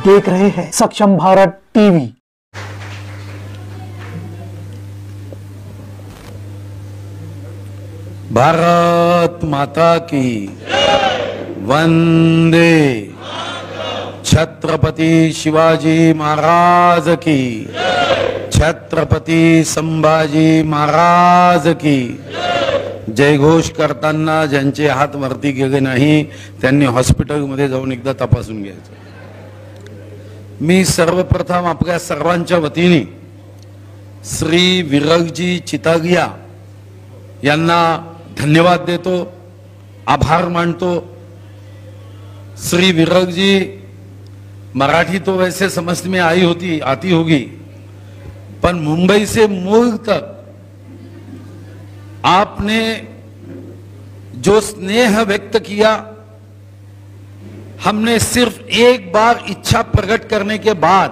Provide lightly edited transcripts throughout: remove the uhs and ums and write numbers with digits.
देख रहे हैं सक्षम भारत टीवी। भारत माता की वंदे, छत्रपति शिवाजी महाराज की, छत्रपति संभाजी महाराज की जयघोष करताना ज्यांचे हात वरती गेले नाही त्यांनी हॉस्पिटलमध्ये जाऊन एकदा तपासून घ्यायचं। मी सर्वप्रथम आपल्या सर्वांच्या वतीने श्री विरगजी चितागिया यांना धन्यवाद देतो, आभार मानतो। श्री विरग जी, मराठी तो वैसे समझ में आती होगी, पर मुंबई से मूल तक आपने जो स्नेह व्यक्त किया, हमने सिर्फ एक बार इच्छा प्रकट करने के बाद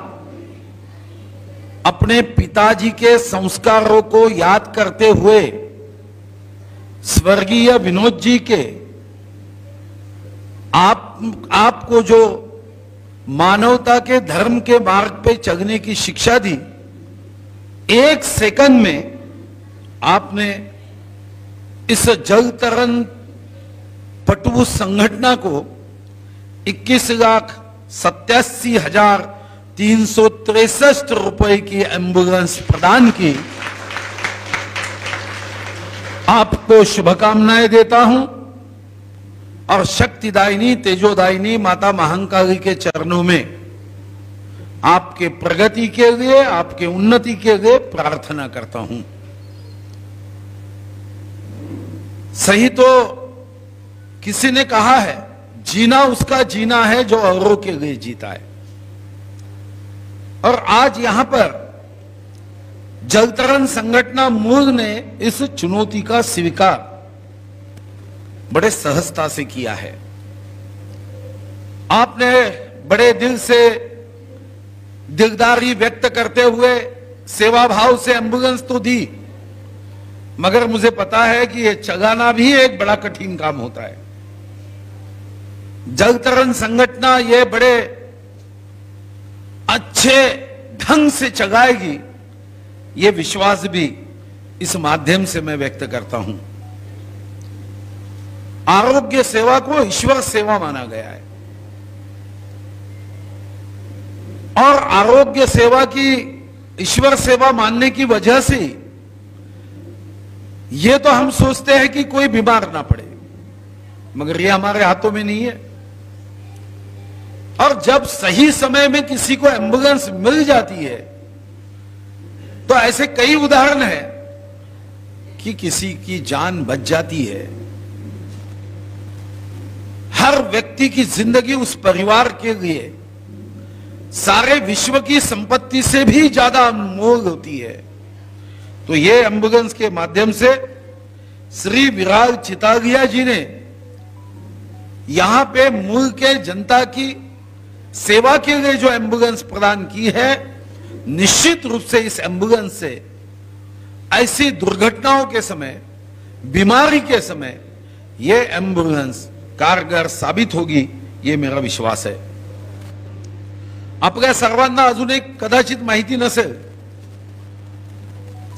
अपने पिताजी के संस्कारों को याद करते हुए स्वर्गीय विनोद जी के आपको जो मानवता के धर्म के मार्ग पे चलने की शिक्षा दी, एक सेकंड में आपने इस जल तरन पटु संगठना को 21,87,363 रुपए की एम्बुलेंस प्रदान की। आपको शुभकामनाएं देता हूं और शक्तिदायिनी तेजोदायिनी माता महाकाली के चरणों में आपके प्रगति के लिए, आपके उन्नति के लिए प्रार्थना करता हूं। सही तो किसी ने कहा है, जीना उसका जीना है जो औरों के लिए जीता है। और आज यहां पर जलतरण संगठना मूल ने इस चुनौती का स्वीकार बड़े सहजता से किया है। आपने बड़े दिल से दिलदारी व्यक्त करते हुए सेवा भाव से एम्बुलेंस तो दी, मगर मुझे पता है कि यह चलाना भी एक बड़ा कठिन काम होता है। जलतरण संगठना ये बड़े अच्छे ढंग से चलाएगी, ये विश्वास भी इस माध्यम से मैं व्यक्त करता हूं। आरोग्य सेवा को ईश्वर सेवा माना गया है और आरोग्य सेवा की ईश्वर सेवा मानने की वजह से ये तो हम सोचते हैं कि कोई बीमार ना पड़े, मगर ये हमारे हाथों में नहीं है। और जब सही समय में किसी को एम्बुलेंस मिल जाती है तो ऐसे कई उदाहरण हैं कि किसी की जान बच जाती है। हर व्यक्ति की जिंदगी उस परिवार के लिए सारे विश्व की संपत्ति से भी ज्यादा अनमोल होती है। तो ये एम्बुलेंस के माध्यम से श्री विराग चितागिया जी ने यहां पे मूल के जनता की सेवा के लिए जो एम्बुलेंस प्रदान की है, निश्चित रूप से इस एम्बुलेंस से ऐसी दुर्घटनाओं के समय, बीमारी के समय यह एम्बुलेंस कारगर साबित होगी, यह मेरा विश्वास है। आपल्या सर्वांना अजून एक कदाचित माहिती नसेल,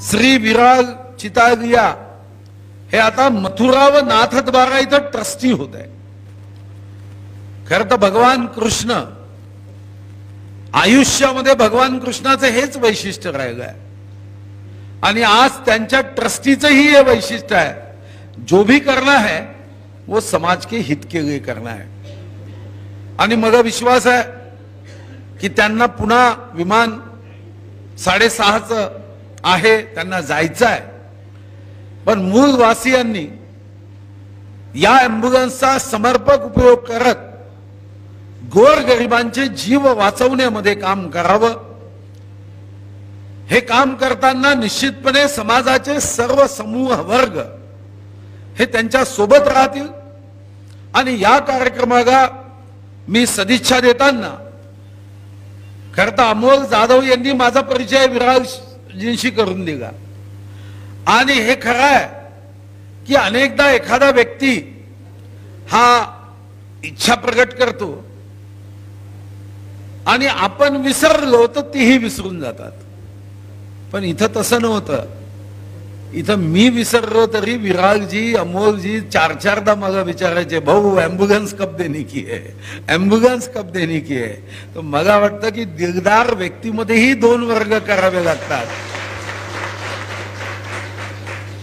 श्री विराग चितागिया हे आता मथुरा व नाथद्वारा इथं ट्रस्टी होत आहे। खरं तर भगवान कृष्ण, आयुष्यामध्ये भगवान कृष्णाचं हेच वैशिष्ट्य राहिलं आहे आणि आज त्यांच्या ट्रस्टीचंही हे वैशिष्ट्य है, जो भी करना है वो समाज के हित के लिए करना है। आणि मला विश्वास है की त्यांना पुन्हा विमान 6:30चं आहे, त्यांना जायचं आहे। पण मूलवासियांनी या एम्बुलेंसचा समर्पक उपयोग करत गोरगरिबांचे जीव वाचवण्यामध्ये काम करावं। हे काम करताना निश्चितपणे समाजाचे सर्व समूह वर्ग हे त्यांच्या सोबत राहतील आणि या कार्यक्रमाला मी सदिच्छा देताना खरं तर अमोल जाधव यांनी माझा परिचय विरागजींशी करून दिला आणि हे खरं आहे की अनेकदा एखादा व्यक्ती हा इच्छा प्रकट करतो आणि आपण विसरलो तर तेही विसरून जातात. पण इथं तसं नव्हतं. इथं मी विसरलो तरी विरागजी, अमोलजी चार चारदा मला विचारायचे, भाऊ एम्ब्युलन्स कब देने की है, एम्ब्युलन्स कब देने की है. तर मला वाटतं की दिलदार व्यक्तीमध्येही दोन वर्ग करावे लागतात.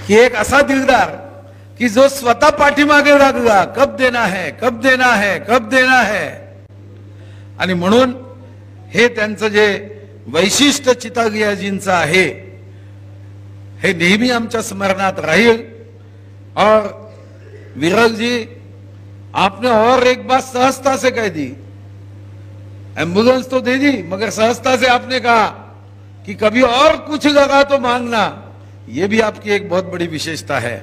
की एक असा दिलदार की जो स्वतः पाठीमागे लागला, कब देना है, कब देना है, कब देना है. आणि म्हणून हे त्यांचं जे वैशिष्ट्य चितागियाजींचं आहे हे नेहमी आमच्या स्मरणात राहील. और विरल जी, आपने और एक बात सहजता से कह दी. एम्बुलेंस तो दे दी, मगर सहजता से आपने कहा कि कभी और कुछ लगा तो मांगना. ये भी आपकी एक बहुत बड़ी विशेषता है.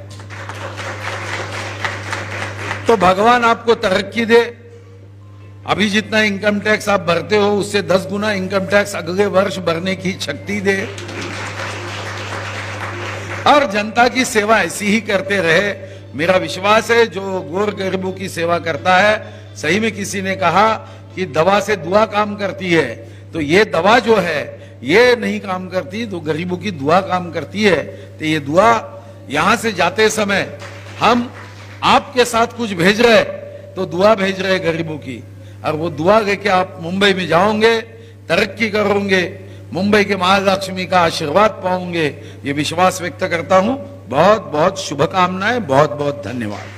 तो भगवान आपको तरक्की दे. अभी जितना इनकम टैक्स आप भरते हो उससे 10 गुना इनकम टैक्स अगले वर्ष भरने की शक्ति दे. और जनता की सेवा ऐसी ही करते रहे. मेरा विश्वास है जो गोर गरीबों की सेवा करता है, सही में किसी ने कहा कि दवा से दुआ काम करती है, तो ये दवा जो है ये नहीं काम करती, तो गरीबों की दुआ काम करती है. तो ये दुआ यहां से जाते समय हम आपके साथ कुछ भेज रहे, तो दुआ भेज रहे गरीबों की. और वो दुआ लेके आप मुंबई में जाओगे, तरक्की करोगे, मुंबई के महालक्ष्मी का आशीर्वाद पाओगे, ये विश्वास व्यक्त करता हूं. बहुत बहुत शुभकामनाएं, बहुत बहुत धन्यवाद.